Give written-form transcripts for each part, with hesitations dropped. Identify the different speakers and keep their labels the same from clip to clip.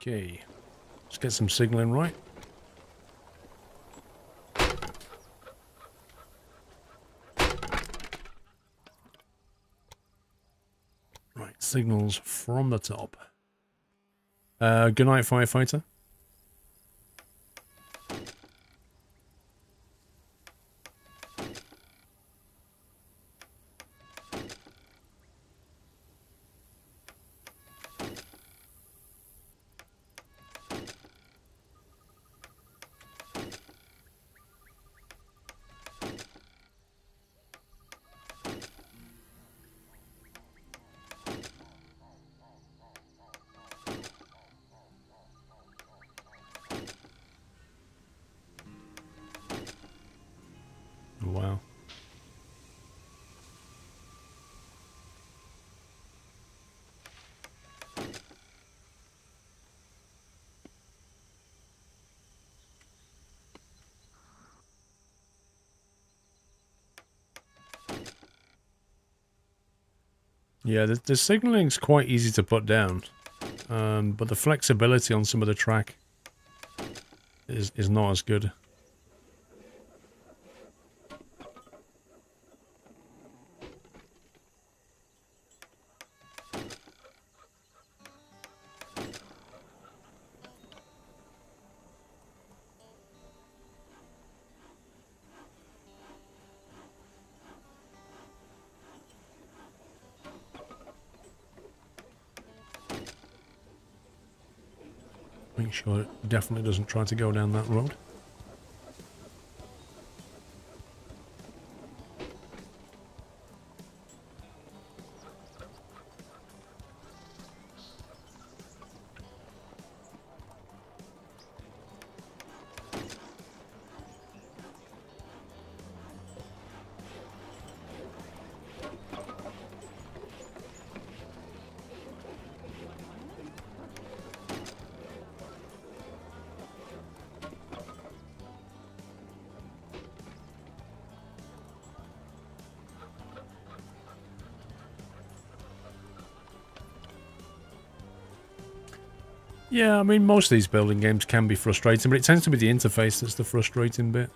Speaker 1: Okay. Let's get some signaling right. Right, signals from the top. Good night, firefighter. Wow. Yeah, the signaling's quite easy to put down, but the flexibility on some of the track is not as good. Make sure it definitely doesn't try to go down that road. Yeah, I mean, most of these building games can be frustrating, but it tends to be the interface that's the frustrating bit.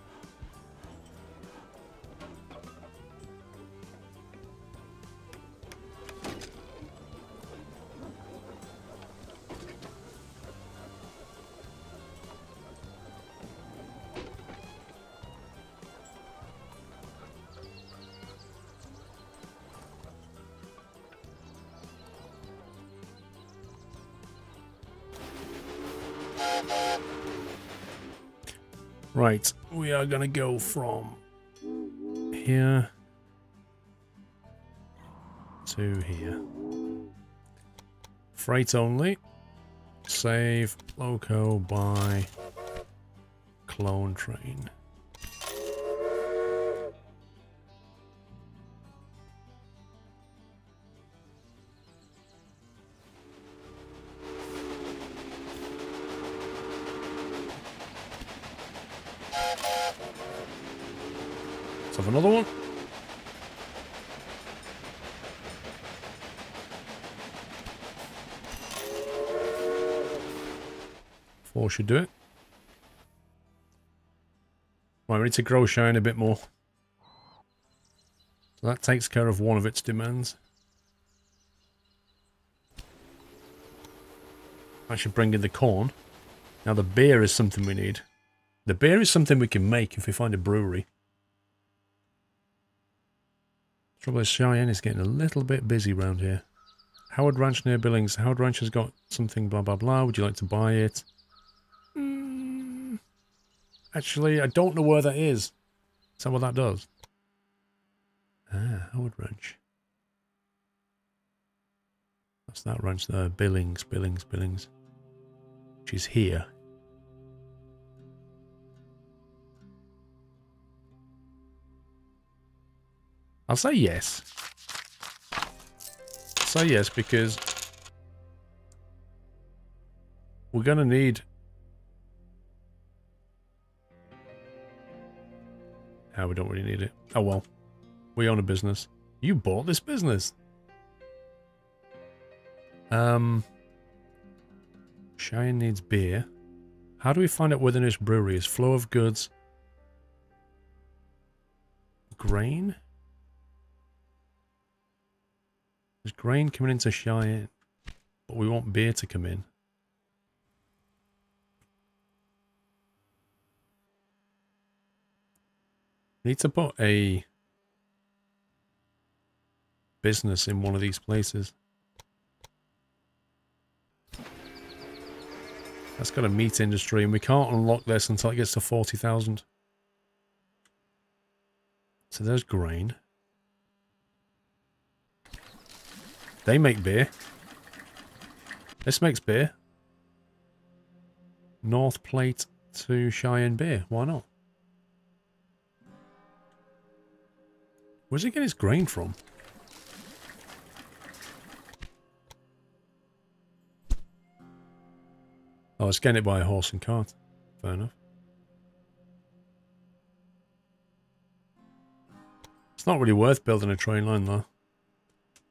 Speaker 1: Right, we are going to go from here to here. Freight only. Save, loco, buy, clone train. Let's have another one. Four should do it. Right, we need to grow shine a bit more. So that takes care of one of its demands. I should bring in the corn. Now the beer is something we need. The beer is something we can make if we find a brewery. Trouble is, Cheyenne is getting a little bit busy around here. Howard Ranch near Billings. Howard Ranch has got something blah blah blah. Would you like to buy it? Actually, I don't know where that is. Is that what that does? Ah, Howard Ranch. That's that ranch there. Billings. Which is here. I'll say yes. I'll say yes because we're going to need... Ah, we don't really need it. Oh well. We own a business. You bought this business. Cheyenne needs beer. How do we find out where the nearest brewery is? Flow of goods. Grain? There's grain coming into Cheyenne, but we want beer to come in. Need to put a business in one of these places. That's got a meat industry, and we can't unlock this until it gets to 40,000. So there's grain. They make beer. This makes beer. North Plate to Cheyenne beer. Why not? Where's it getting its grain from? Oh, it's getting it by a horse and cart. Fair enough. It's not really worth building a train line, though.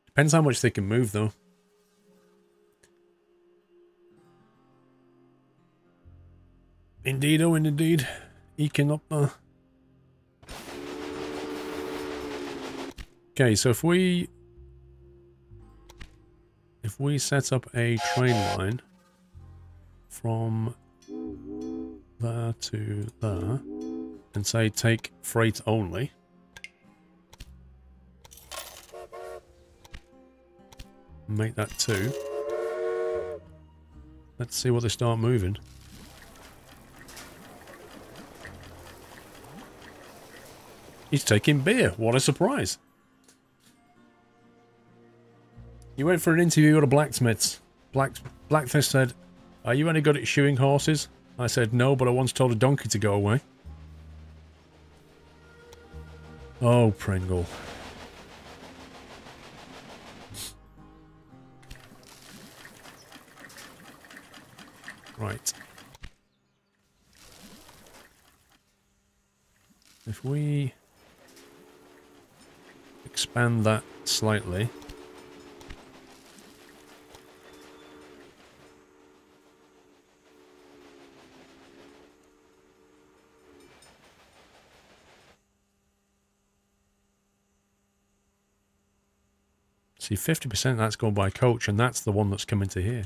Speaker 1: Depends how much they can move, though. Indeed, oh, indeed. Eking up there. Okay, so if we set up a train line from there to there and say take freight only. Make that 2. Let's see what they start moving. He's taking beer. What a surprise. You went for an interview at a blacksmith's. Blacksmith said, "Are you any good at shoeing horses?" I said, "No, but I once told a donkey to go away." Oh, Pringle. Right. If we expand that slightly. See, 50% that's going by coach, and that's the one that's coming to here.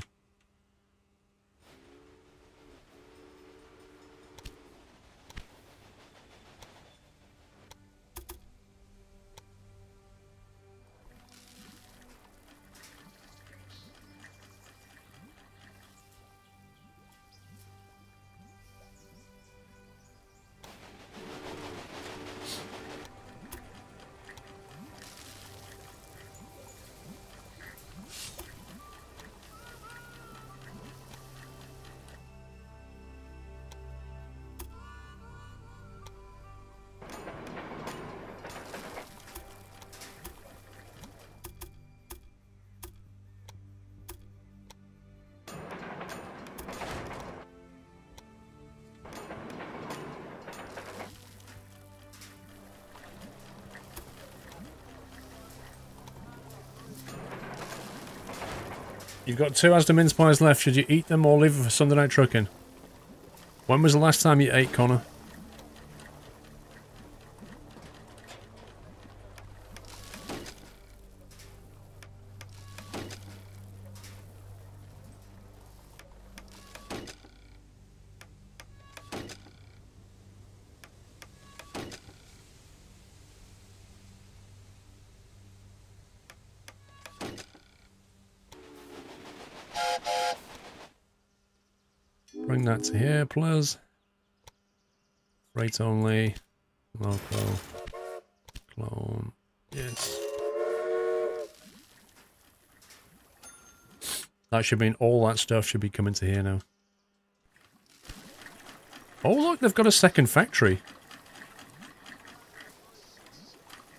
Speaker 1: You've got 2 Asda mince pies left. Should you eat them or leave them for Sunday night trucking? When was the last time you ate, Connor? Bring that to here, please. Freight only. Local. Clone. Yes. That should mean all that stuff should be coming to here now. Oh, look, they've got a second factory.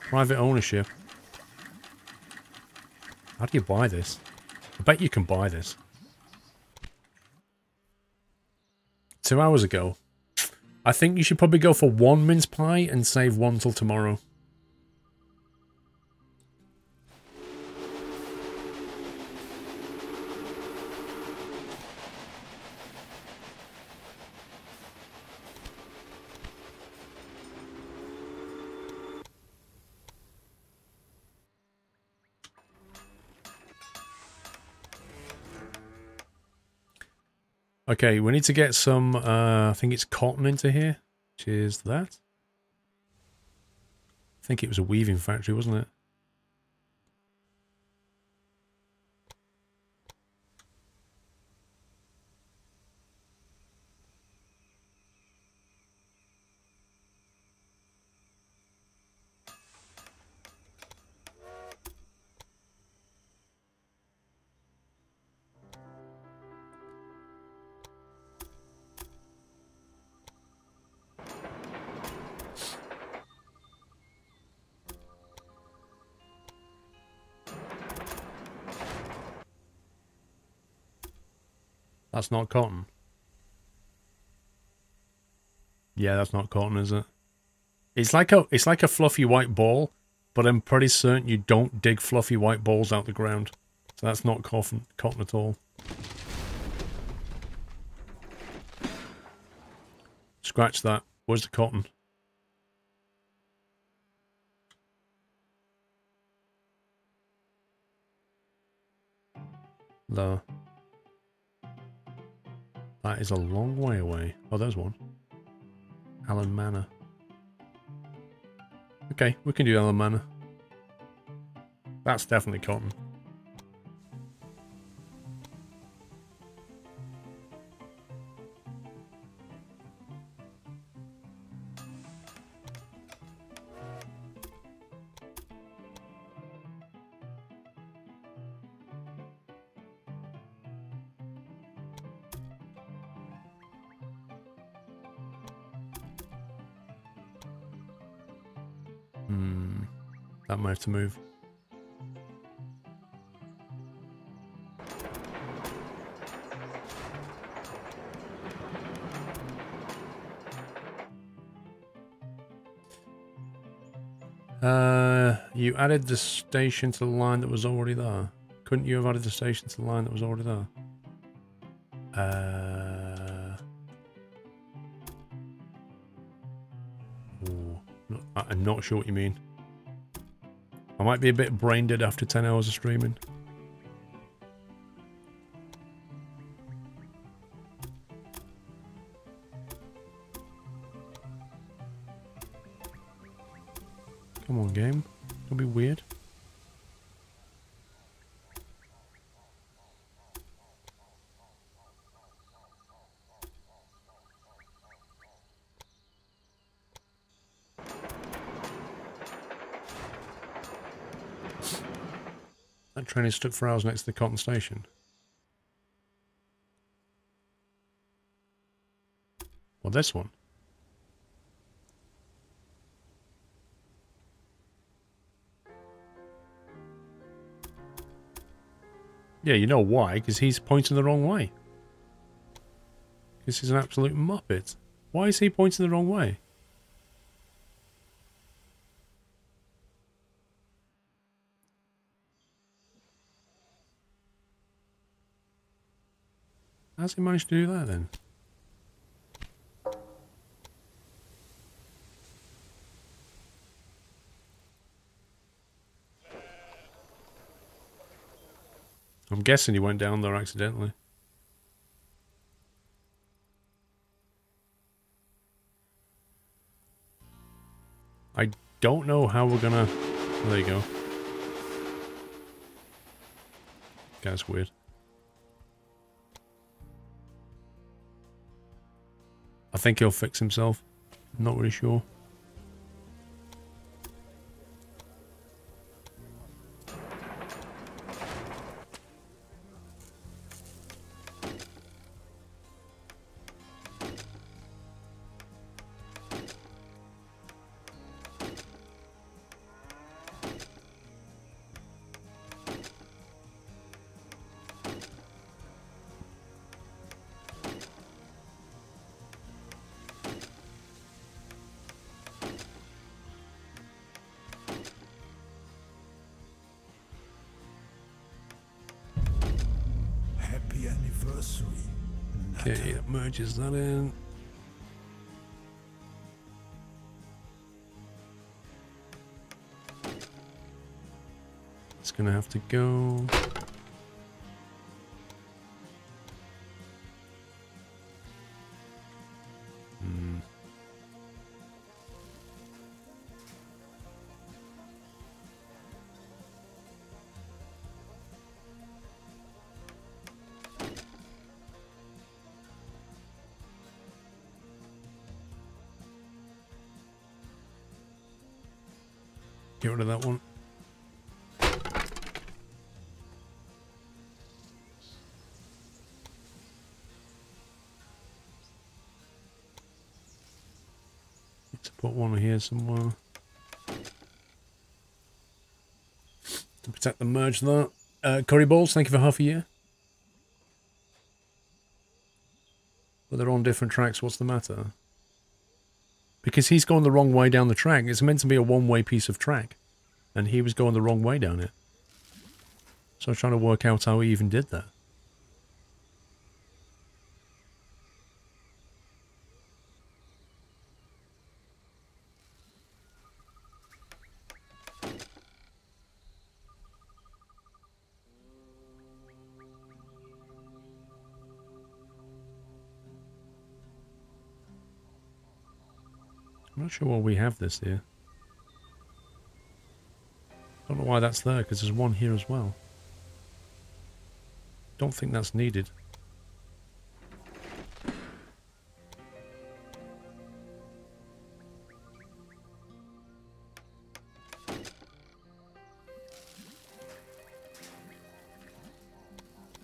Speaker 1: Private ownership. How do you buy this? I bet you can buy this. 2 hours ago. I think you should probably go for 1 mince pie and save 1 till tomorrow. Okay, we need to get some, I think it's cotton into here, which is that. I think it was a weaving factory, wasn't it? That's not cotton. Yeah, that's not cotton, is it? It's like a fluffy white ball, but I'm pretty certain you don't dig fluffy white balls out the ground. So that's not cotton at all. Scratch that. Where's the cotton? No. That is a long way away. Oh, there's one. Allen Manor. Okay, we can do Allen Manor. That's definitely cotton. That might have to move. You added the station to the line that was already there. Couldn't you have added the station to the line that was already there? I'm not sure what you mean. I might be a bit brain dead after 10 hours of streaming. Come on, game. Don't be weird. That train is stuck for hours next to the Cotton Station. Well, this one. Yeah, you know why? Because he's pointing the wrong way. Because he's an absolute muppet. Why is he pointing the wrong way? How's he managed to do that then? I'm guessing he went down there accidentally. I don't know how we're gonna... Oh, there you go. That's weird. I think he'll fix himself. I'm not really sure. Okay, that merges that in. It's gonna have to go. get rid of that one. Need to put one here somewhere. To protect the merge there. Curry Balls, thank you for half a year. But they're on different tracks, what's the matter? Because he's going the wrong way down the track. It's meant to be a one-way piece of track. And he was going the wrong way down it. So I'm trying to work out how he even did that. I'm not sure why we have this here. Don't know why that's there, because there's one here as well. Don't think that's needed.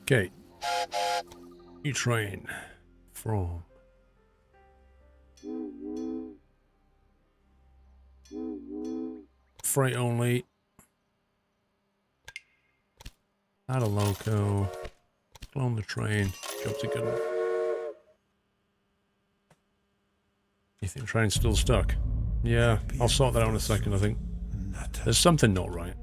Speaker 1: Okay. New train from freight only. Add a loco. Clone the train. Jobs are good enough. You think the train's still stuck? Yeah, I'll sort that out in a second, I think. There's something not right.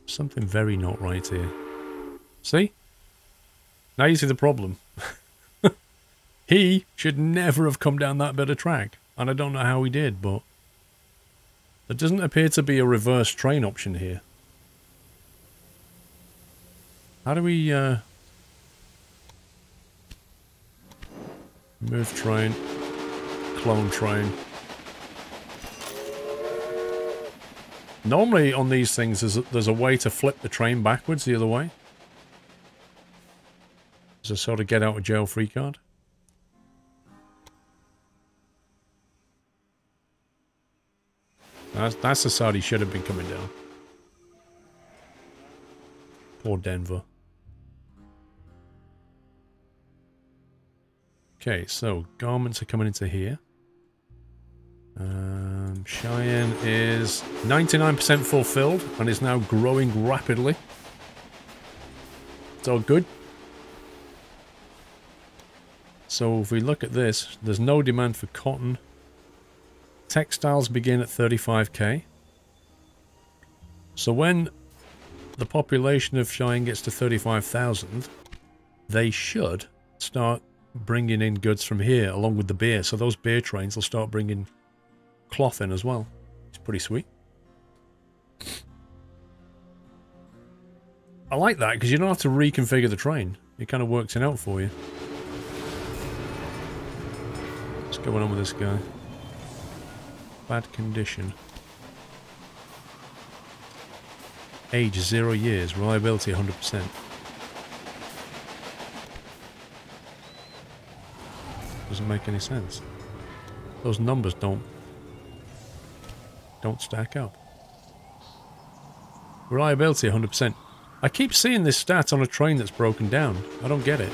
Speaker 1: Something very not right here. See? Now you see the problem. He should never have come down that bit of track. And I don't know how he did, but there doesn't appear to be a reverse train option here. How do we, move train, clone train. Normally on these things there's a way to flip the train backwards the other way. There's a sort of get out of jail free card. That's the side he should have been coming down. Poor Denver. Okay, so garments are coming into here. Cheyenne is 99% fulfilled and is now growing rapidly. It's all good. So if we look at this, there's no demand for cotton. Textiles begin at 35k. So when the population of Cheyenne gets to 35,000, they should start bringing in goods from here along with the beer. So those beer trains will start bringing cloth in as well. It's pretty sweet. I like that because you don't have to reconfigure the train. It kind of works it out for you. What's going on with this guy? Bad condition. Age 0 years. Reliability 100%. Doesn't make any sense. Those numbers don't stack up. Reliability 100%. I keep seeing this stat on a train that's broken down. I don't get it.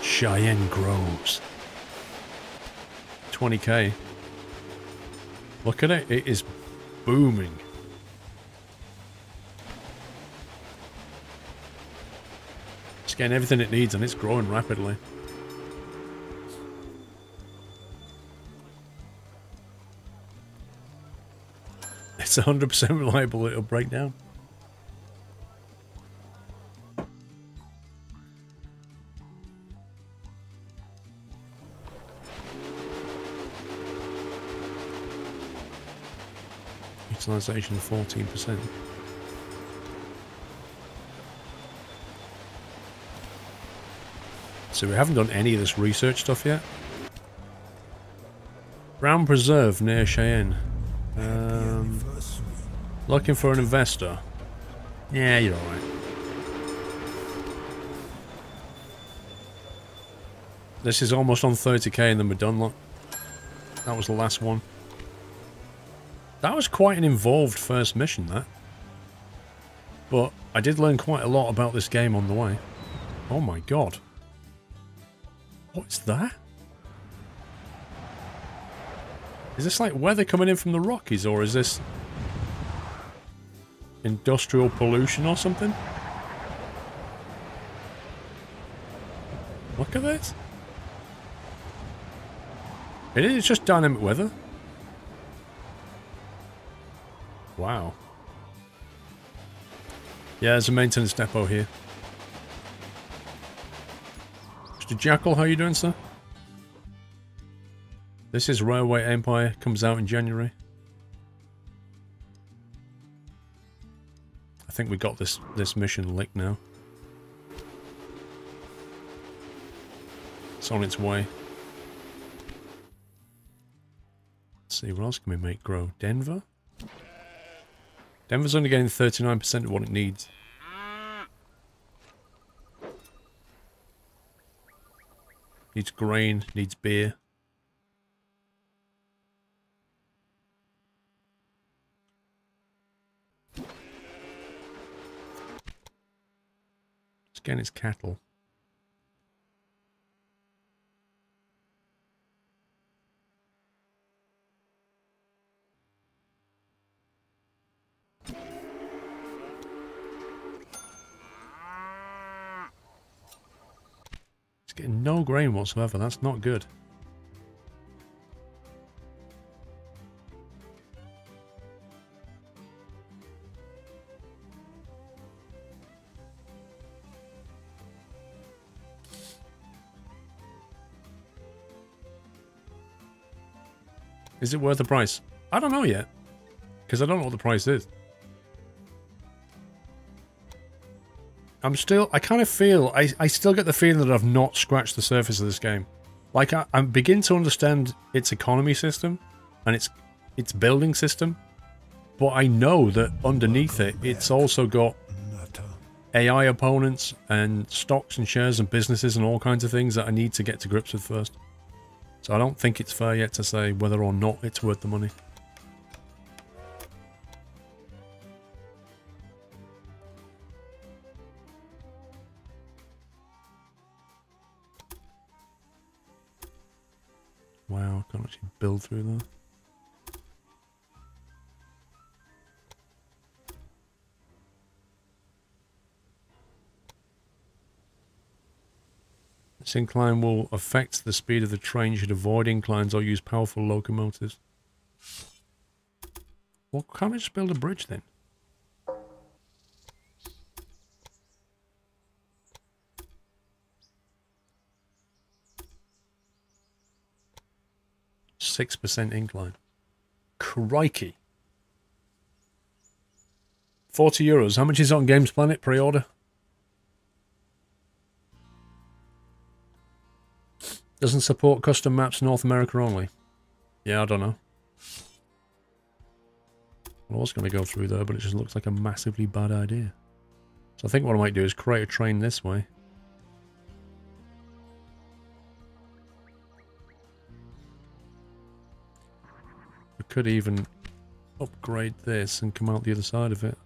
Speaker 1: Cheyenne grows. 20k. Look at it. It is booming. It's getting everything it needs and it's growing rapidly. It's 100% reliable. It'll break down. Utilization 14%. So we haven't done any of this research stuff yet. Brown Preserve near Cheyenne. Looking for an investor. Yeah, you're alright. This is almost on 30k and then we're done, look. That was the last one. That was quite an involved first mission, that. But I did learn quite a lot about this game on the way. Oh my god. What's that? Is this like weather coming in from the Rockies, or is this industrial pollution or something? Look at this. It is just dynamic weather. Wow. Yeah, there's a maintenance depot here. Mr. Jackal, how you doing, sir? This is Railway Empire, comes out in January. I think we got this mission licked now. It's on its way. Let's see, what else can we make grow? Denver? Denver's only getting 39% of what it needs. Needs grain, needs beer. It's getting its cattle. Getting no grain whatsoever, that's not good. Is it worth the price? I don't know yet, because I don't know what the price is. I kind of feel, I still get the feeling that I've not scratched the surface of this game. Like, I begin to understand its economy system, and its building system, but I know that underneath it, it's also got AI opponents, and stocks and shares and businesses and all kinds of things that I need to get to grips with first. So I don't think it's fair yet to say whether or not it's worth the money. Wow, I can't actually build through there. This incline will affect the speed of the train. You should avoid inclines or use powerful locomotives. Well, can't I just build a bridge then? %6 incline. Crikey. €40. How much is it on Games Planet pre-order? Doesn't support custom maps North America only. Yeah, I don't know. I was going to go through there, but it just looks like a massively bad idea. So I think what I might do is create a train this way. We could even upgrade this and come out the other side of it.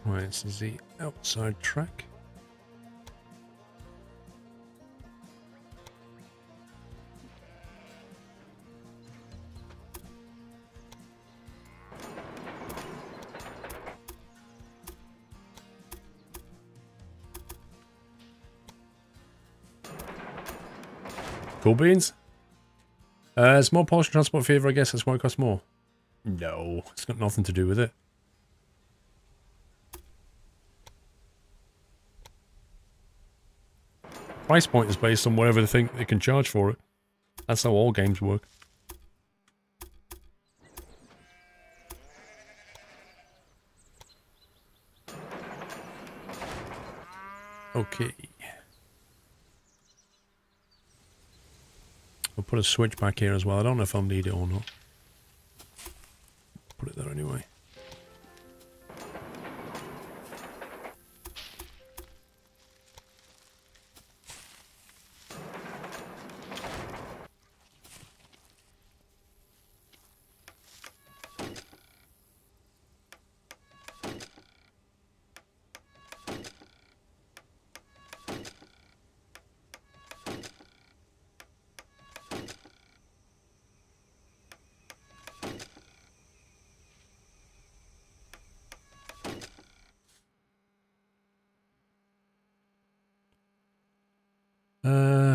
Speaker 1: Right, this is the outside track. Cool beans. It's more Polish transport fever, I guess that's why it costs more. No, it's got nothing to do with it. Price point is based on whatever they think they can charge for it. That's how all games work. Okay. I'll put a switch back here as well. I don't know if I'll need it or not. Put it there anyway.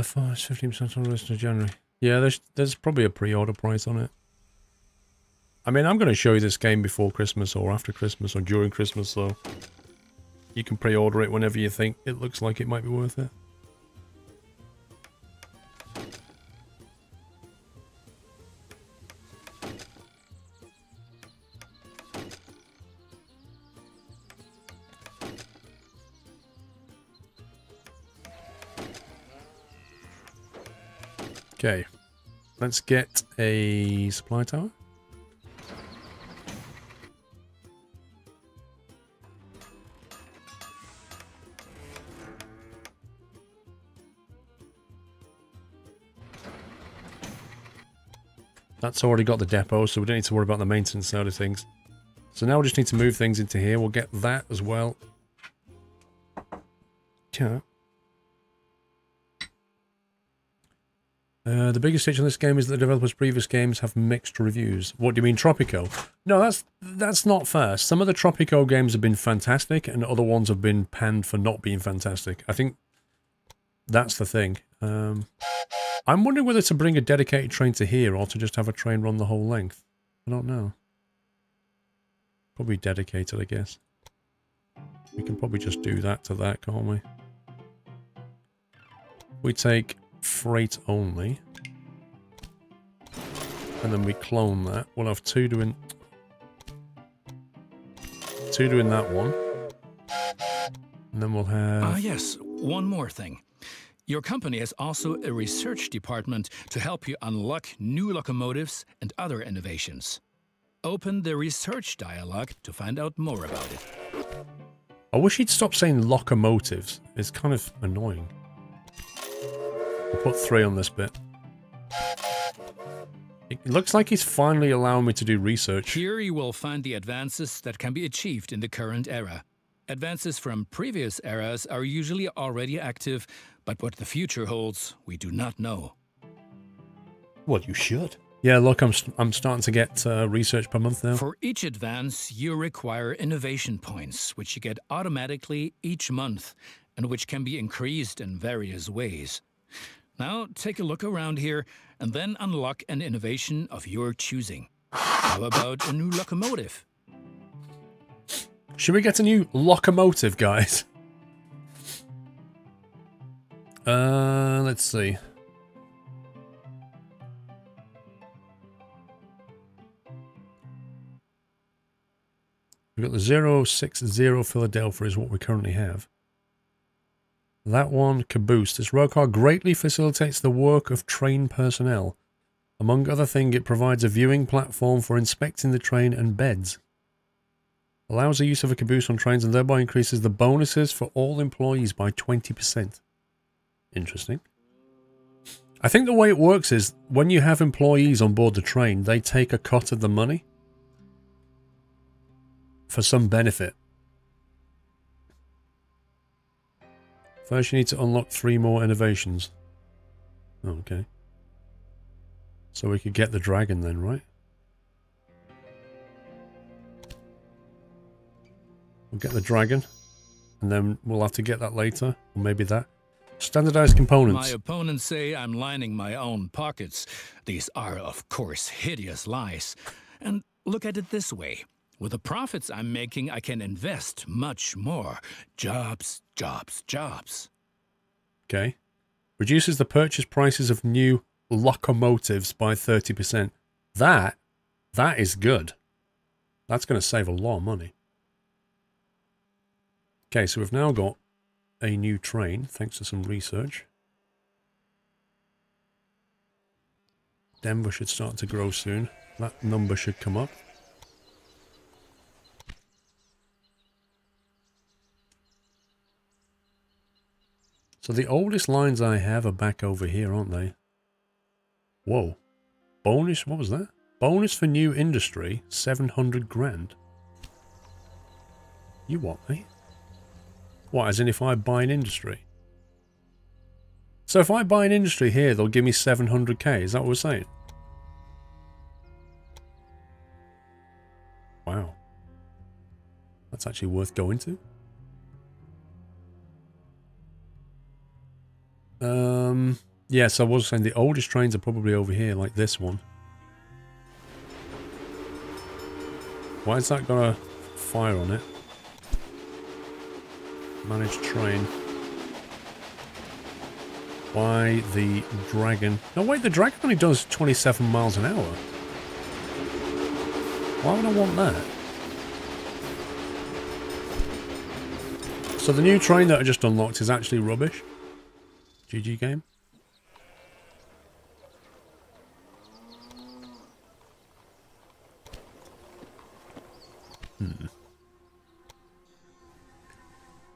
Speaker 1: For 15% on the rest of January. Yeah, there's probably a pre-order price on it. I mean, I'm going to show you this game before Christmas or after Christmas or during Christmas, so you can pre-order it whenever you think it looks like it might be worth it. Okay, let's get a supply tower. That's already got the depot, so we don't need to worry about the maintenance side of things. So now we just need to move things into here. We'll get that as well. Yeah. The biggest hitch on this game is that the developers' previous games have mixed reviews. What do you mean, Tropico? No, that's not fair. Some of the Tropico games have been fantastic, and other ones have been panned for not being fantastic. I think that's the thing. I'm wondering whether to bring a dedicated train to here, or to just have a train run the whole length. I don't know. Probably dedicated, I guess. We can probably just do that to that, can't we? We take freight only, and then we clone that. We'll have two doing that one, and then we'll have
Speaker 2: yes, one more thing. Your company has also a research department to help you unlock new locomotives and other innovations. Open the research dialogue to find out more about it.
Speaker 1: I wish he'd stop saying locomotives. It's kind of annoying. I'll put 3 on this bit. It looks like he's finally allowing me to do research.
Speaker 2: Here you will find the advances that can be achieved in the current era. Advances from previous eras are usually already active, but what the future holds, we do not know.
Speaker 1: Well, you should. Yeah, look, I'm starting to get research per month now.
Speaker 2: For each advance, you require innovation points, which you get automatically each month, and which can be increased in various ways. Now, take a look around here, and then unlock an innovation of your choosing. How about a new locomotive?
Speaker 1: Should we get a new locomotive, guys? Let's see. We've got the 060 Philadelphia is what we currently have. That one, caboose. This railcar greatly facilitates the work of train personnel. Among other things, it provides a viewing platform for inspecting the train and beds. Allows the use of a caboose on trains and thereby increases the bonuses for all employees by 20%. Interesting. I think the way it works is, when you have employees on board the train, they take a cut of the money for some benefit. First, you need to unlock 3 more innovations. Okay. So we could get the dragon then, right? We'll get the dragon, and then we'll have to get that later, or maybe that. Standardized
Speaker 2: My
Speaker 1: components.
Speaker 2: opponents say I'm lining my own pockets. These are, of course, hideous lies. And look at it this way. With the profits I'm making, I can invest much more. Jobs, jobs, jobs.
Speaker 1: Okay. Reduces the purchase prices of new locomotives by 30%. That is good. That's going to save a lot of money. Okay, so we've now got a new train, thanks to some research. Denver should start to grow soon. That number should come up. So the oldest lines I have are back over here, aren't they? Whoa. Bonus, what was that? Bonus for new industry, 700 grand. You what, mate? What, as in if I buy an industry? So if I buy an industry here, they'll give me 700k, is that what we're saying? Wow. That's actually worth going to. Yes, I was saying the oldest trains are probably over here, like this one. Why has that got a fire on it? Managed train. Why the dragon? No, wait, the dragon only does 27 miles an hour. Why would I want that? So the new train that I just unlocked is actually rubbish. GG game.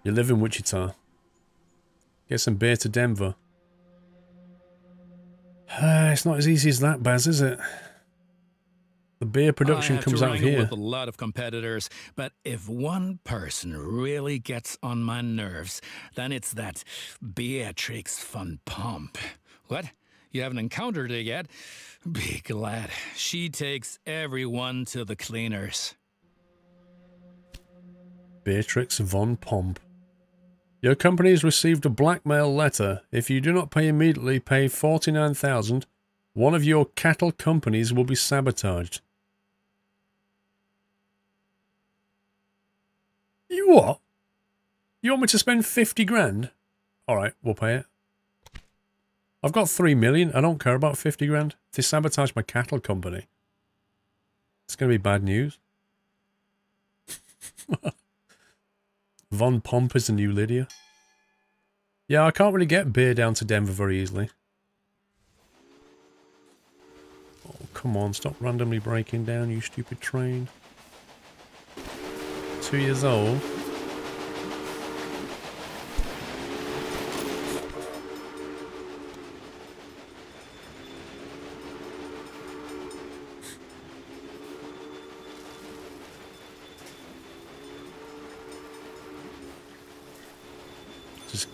Speaker 1: You live in Wichita. Get some beer to Denver. It's not as easy as that, Baz, is it? The beer production comes out of here.
Speaker 2: With a lot of competitors, but if one person really gets on my nerves, then it's that Beatrix von Pomp. What? You haven't encountered her yet? Be glad. She takes everyone to the cleaners.
Speaker 1: Beatrix von Pomp. Your company has received a blackmail letter. If you do not pay immediately, pay $49,000. One of your cattle companies will be sabotaged. You what? You want me to spend 50 grand? Alright, we'll pay it. I've got 3 million. I don't care about 50 grand. They sabotage my cattle company. It's going to be bad news. Von Pomp is the new Lydia. Yeah, I can't really get beer down to Denver very easily. Oh, come on. Stop randomly breaking down, you stupid train. 2 years old.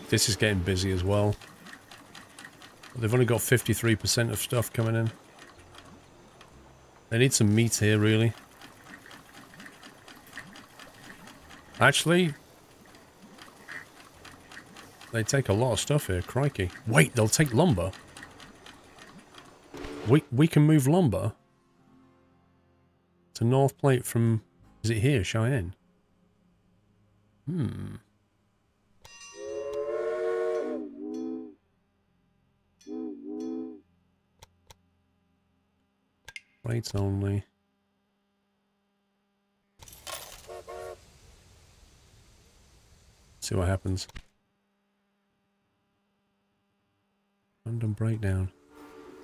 Speaker 1: This is getting busy as well. They've only got 53% of stuff coming in. They need some meat here, really. Actually, they take a lot of stuff here, crikey. Wait, they'll take lumber? We can move lumber to North Plate from... Is it here, Cheyenne? Plates only. See what happens. Random breakdown.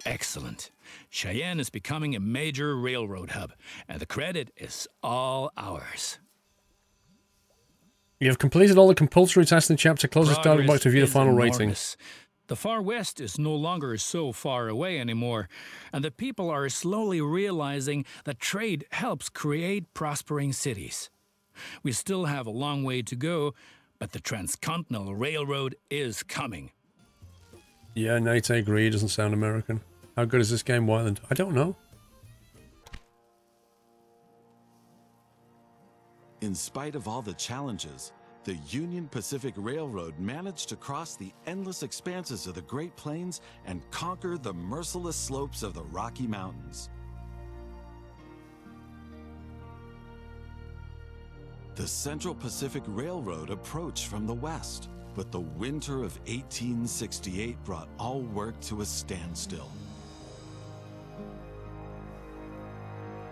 Speaker 2: Excellent. Cheyenne is becoming a major railroad hub, and the credit is all ours.
Speaker 1: You have completed all the compulsory tasks in the chapter. Close this dialog box to view the final rating.
Speaker 2: The Far West is no longer so far away anymore, and the people are slowly realizing that trade helps create prospering cities. We still have a long way to go, but the Transcontinental Railroad is coming.
Speaker 1: Yeah, Nate, I agree. It doesn't sound American. How good is this game, Wyland? I don't know.
Speaker 3: In spite of all the challenges, the Union Pacific Railroad managed to cross the endless expanses of the Great Plains and conquer the merciless slopes of the Rocky Mountains. The Central Pacific Railroad approached from the west, but the winter of 1868 brought all work to a standstill.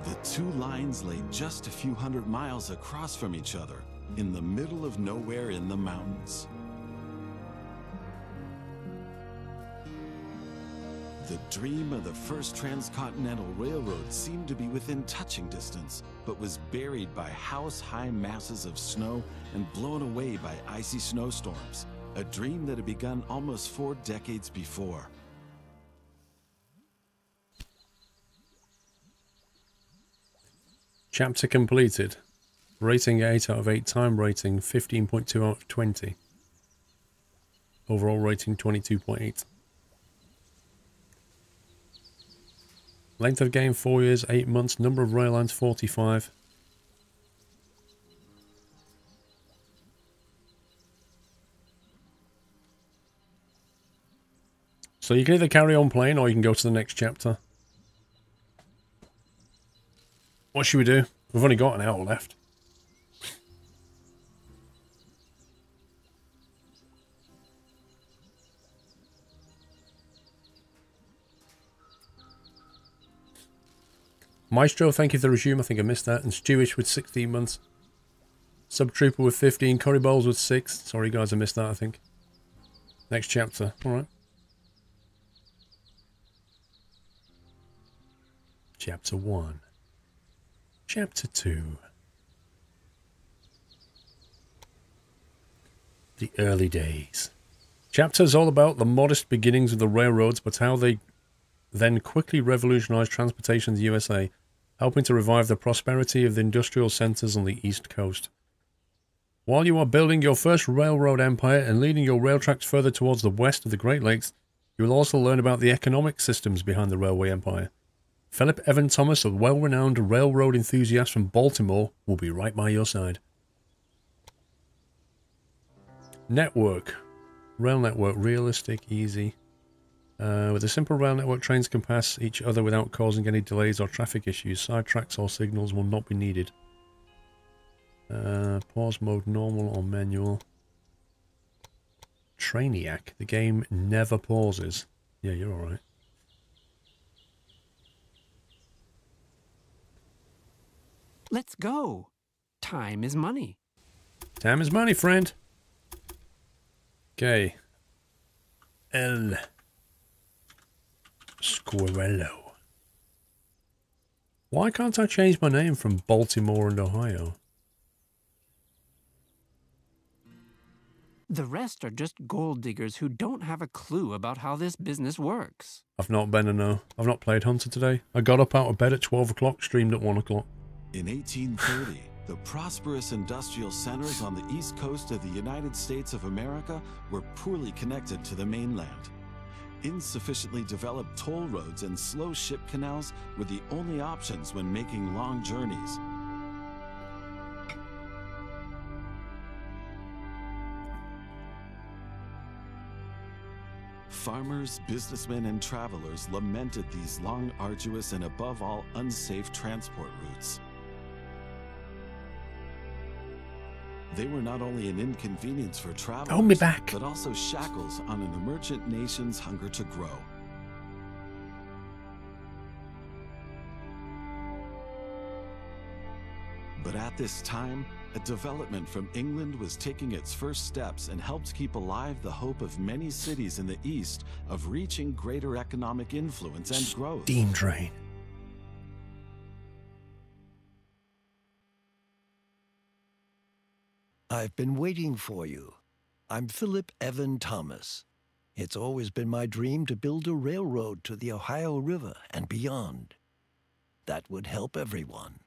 Speaker 3: The two lines lay just a few hundred miles across from each other, in the middle of nowhere in the mountains. The dream of the first transcontinental railroad seemed to be within touching distance, but was buried by house-high masses of snow and blown away by icy snowstorms, a dream that had begun almost 4 decades before.
Speaker 1: Chapter completed. Rating 8 out of 8. Time rating 15.2 out of 20. Overall rating 22.8. Length of game 4 years, 8 months. Number of rail lines 45. So you can either carry on playing or you can go to the next chapter. What should we do? We've only got an hour left. Maestro, thank you for the resume. I think I missed that. And Stewish with 16 months. Subtrooper with 15. Curry Bowls with 6. Sorry guys, I missed that, I think. Next chapter. Alright. Chapter 1. Chapter 2. The early days. Chapter is all about the modest beginnings of the railroads, but how they then quickly revolutionized transportation in the USA, helping to revive the prosperity of the industrial centers on the East Coast. While you are building your first railroad empire and leading your rail tracks further towards the west of the Great Lakes, you will also learn about the economic systems behind the railway empire. Philip Evan Thomas, a well-renowned railroad enthusiast from Baltimore, will be right by your side. Network. Rail network. Realistic, easy. With a simple rail network, trains can pass each other without causing any delays or traffic issues. Side tracks or signals will not be needed. Pause mode, normal or manual. Trainiac. The game never pauses. Yeah, you're alright.
Speaker 4: Let's go. Time is money.
Speaker 1: Time is money, friend. Okay. El Squirrello. Why can't I change my name from Baltimore and Ohio?
Speaker 4: The rest are just gold diggers who don't have a clue about how this business works.
Speaker 1: I've not been a no. I've not played Hunter today. I got up out of bed at 12 o'clock, streamed at 1 o'clock.
Speaker 3: In 1830, the prosperous industrial centers on the east coast of the United States of America were poorly connected to the mainland. Insufficiently developed toll roads and slow ship canals were the only options when making long journeys. Farmers, businessmen, and travelers lamented these long, arduous, and above all, unsafe transport routes. They were not only an inconvenience for travelers,
Speaker 1: Hold me back.
Speaker 3: but also shackles on an emergent nation's hunger to grow. But at this time, a development from England was taking its first steps and helped keep alive the hope of many cities in the East of reaching greater economic influence and growth.
Speaker 1: Steam train.
Speaker 5: I've been waiting for you. I'm Philip Evan Thomas. It's always been my dream to build a railroad to the Ohio River and beyond. That would help everyone,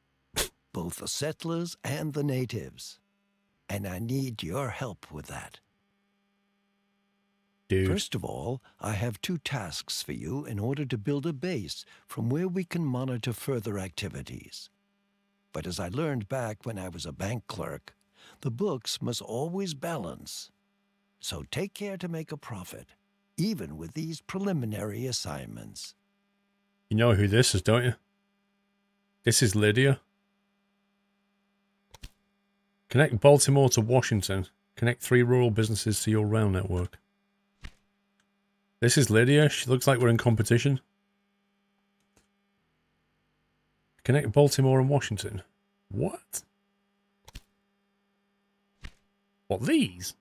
Speaker 5: both the settlers and the natives. And I need your help with that.
Speaker 1: Dude.
Speaker 5: First of all, I have 2 tasks for you in order to build a base from where we can monitor further activities. But as I learned back when I was a bank clerk, The books must always balance. So take care to make a profit, even with these preliminary assignments.
Speaker 1: You know who this is, don't you? This is Lydia. Connect Baltimore to Washington. Connect 3 rural businesses to your rail network. This is Lydia. She looks like we're in competition. Connect Baltimore and Washington. What? What, these?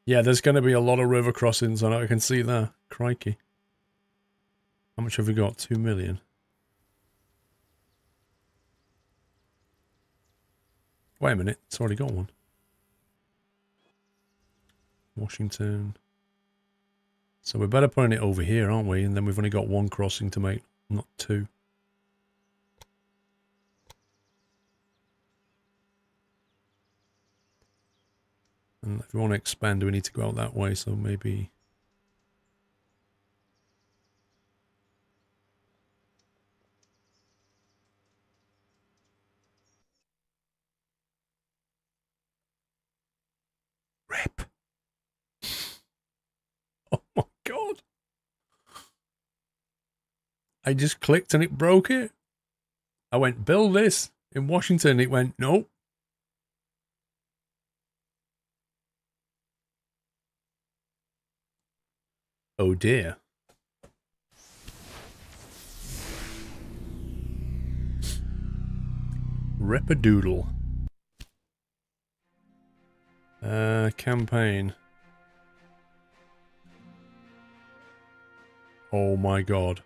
Speaker 1: Yeah, there's going to be a lot of river crossings on it. I can see that. Crikey. How much have we got? 2 million. Wait a minute. It's already got one. Washington. So we're better putting it over here, aren't we? And then we've only got 1 crossing to make, not 2. And if we want to expand, we need to go out that way, so maybe... Rip. Oh my god. I just clicked and it broke it. I went, build this in Washington. It went, nope. Oh dear. Rip-a-doodle. Campaign. Oh my god.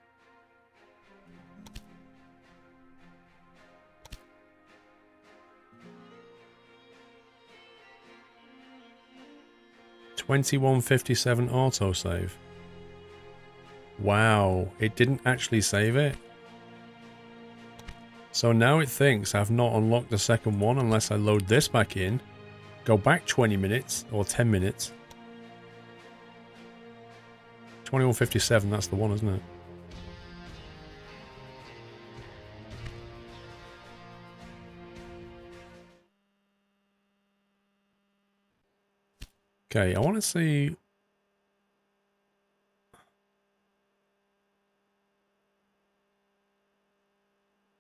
Speaker 1: $21.57 autosave. Wow, it didn't actually save it. So now it thinks I've not unlocked the second one unless I load this back in, go back 20 minutes or 10 minutes. 21.57, that's the one, isn't it? Okay, I want to see...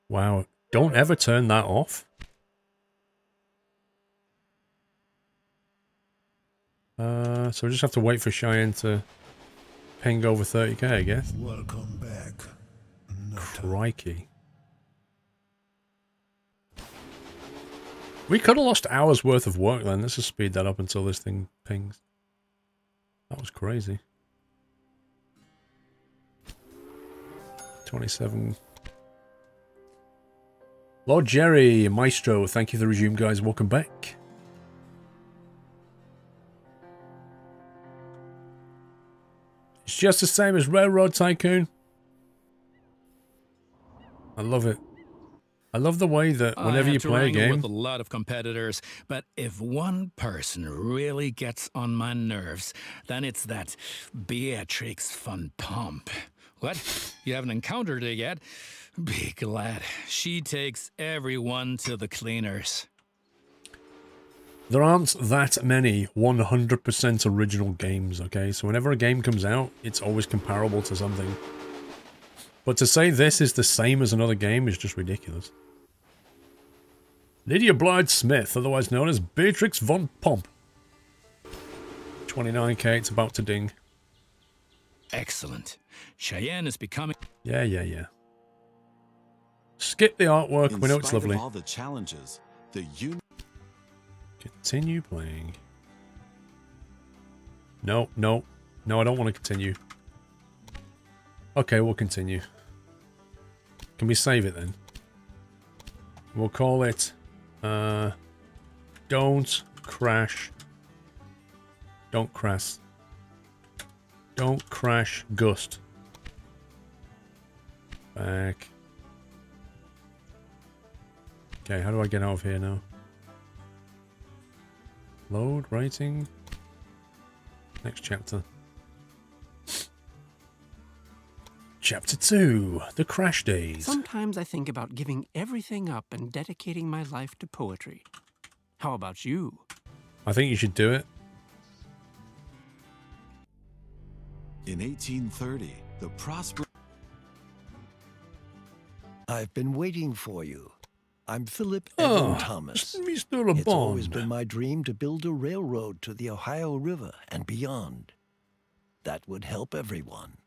Speaker 1: Wow, don't ever turn that off. So we just have to wait for Cheyenne to ping over 30k, I guess.
Speaker 6: Welcome back.
Speaker 1: Crikey. We could have lost hours worth of work then. Let's just speed that up until this thing pings. That was crazy. 27. Lord Jerry, Maestro, thank you for the resume, guys. Welcome back. It's just the same as Railroad Tycoon. I love it. I love the way that whenever you play a game...
Speaker 2: with a lot of competitors, but if one person really gets on my nerves, then it's that Beatrix von Pomp. What? You haven't encountered her yet? Be glad. She takes everyone to the cleaners.
Speaker 1: There aren't that many 100% original games, okay? So whenever a game comes out, it's always comparable to something. But to say this is the same as another game is just ridiculous. Lydia Blythe Smith, otherwise known as Beatrix von Pomp. 29k, it's about to ding.
Speaker 2: Excellent. Cheyenne is becoming...
Speaker 1: Yeah. Skip the artwork, we know it's lovely.
Speaker 3: Of all the challenges, the
Speaker 1: Continue playing. No, I don't want to continue. Okay, we'll continue. Can we save it then? We'll call it, don't crash. Don't crash. Don't crash Gust. Back. Okay, how do I get out of here now? Load, writing. Next chapter. Chapter 2, The Crash Days.
Speaker 4: Sometimes I think about giving everything up and dedicating my life to poetry. How about you?
Speaker 1: I think you should do it.
Speaker 3: In 1830, the prosperous...
Speaker 5: I've been waiting for you. I'm Philip Evan Thomas.
Speaker 1: Mr.
Speaker 5: It's always
Speaker 1: Bond.
Speaker 5: been my dream to build a railroad to the Ohio River and beyond. That would help everyone.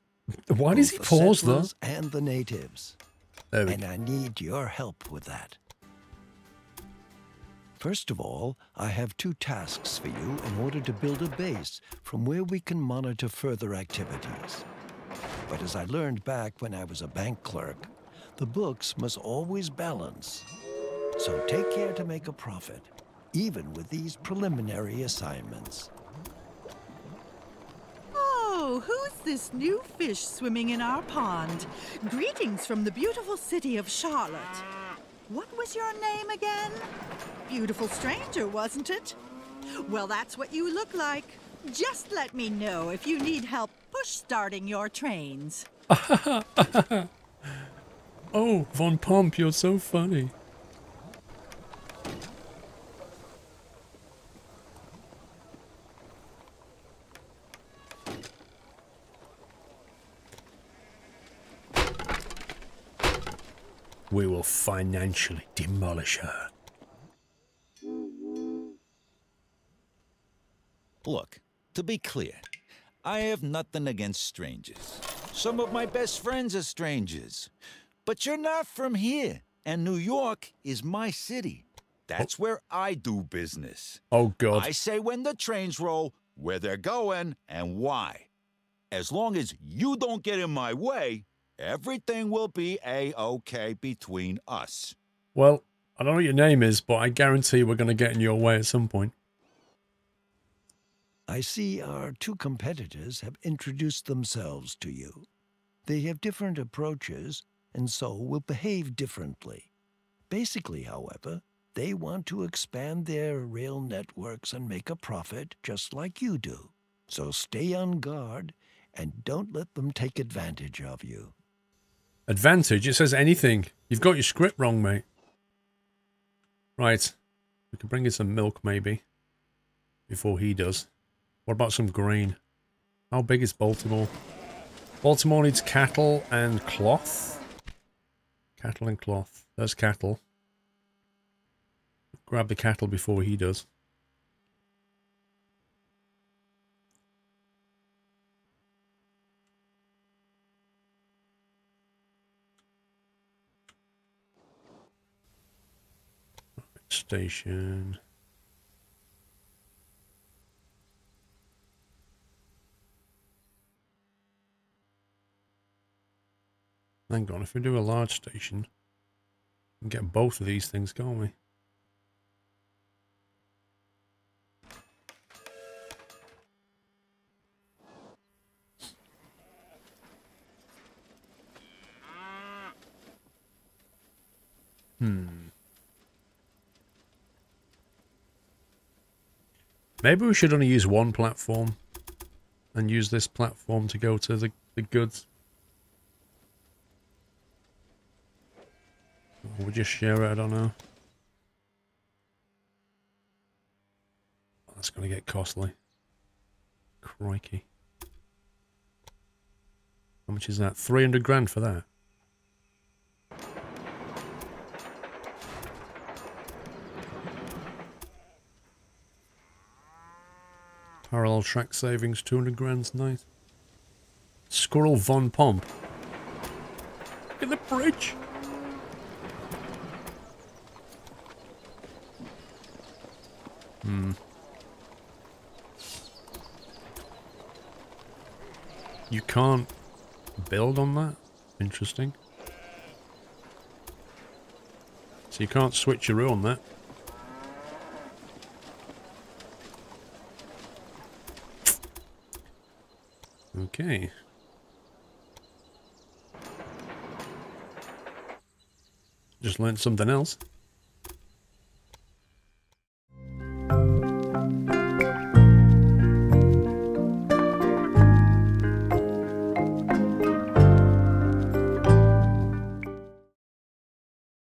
Speaker 1: Why does he
Speaker 5: Both the
Speaker 1: pause though?
Speaker 5: settlers and the natives.
Speaker 1: There we
Speaker 5: And
Speaker 1: go.
Speaker 5: I need your help with that. First of all, I have 2 tasks for you in order to build a base from where we can monitor further activities. But as I learned back when I was a bank clerk, the books must always balance. So take care to make a profit, even with these preliminary assignments.
Speaker 6: Oh, who's this new fish swimming in our pond? Greetings from the beautiful city of Charlotte. What was your name again? Beautiful stranger, wasn't it? Well, that's what you look like. Just let me know if you need help push-starting your trains.
Speaker 1: Oh, Von Pomp, you're so funny. We will financially demolish her.
Speaker 7: Look, to be clear, I have nothing against strangers. Some of my best friends are strangers. But you're not from here, and New York is my city. That's where I do business.
Speaker 1: Oh, God.
Speaker 7: I say when the trains roll, where they're going, and why. As long as you don't get in my way, everything will be A-okay between us.
Speaker 1: Well, I don't know what your name is, but I guarantee we're going to get in your way at some point.
Speaker 5: I see our 2 competitors have introduced themselves to you. They have different approaches, and so will behave differently. Basically, however, they want to expand their rail networks and make a profit just like you do. So stay on guard and don't let them take advantage of you.
Speaker 1: Advantage? It says anything. You've got your script wrong, mate. Right. We can bring in some milk, maybe. Before he does. What about some grain? How big is Baltimore? Baltimore needs cattle and cloth. Cattle and cloth. There's cattle. Grab the cattle before he does. Station. Hang on, if we do a large station, we can get both of these things, can't we? Maybe we should only use one platform and use this platform to go to the goods. Or we just share it, I don't know. That's going to get costly. Crikey. How much is that? 300 grand for that? Parallel track savings, 200 grand's nice. Squirrel Von Pomp. Look at the bridge. You can't build on that? Interesting. So you can't switcheroo on that. Okay. Just learned something else.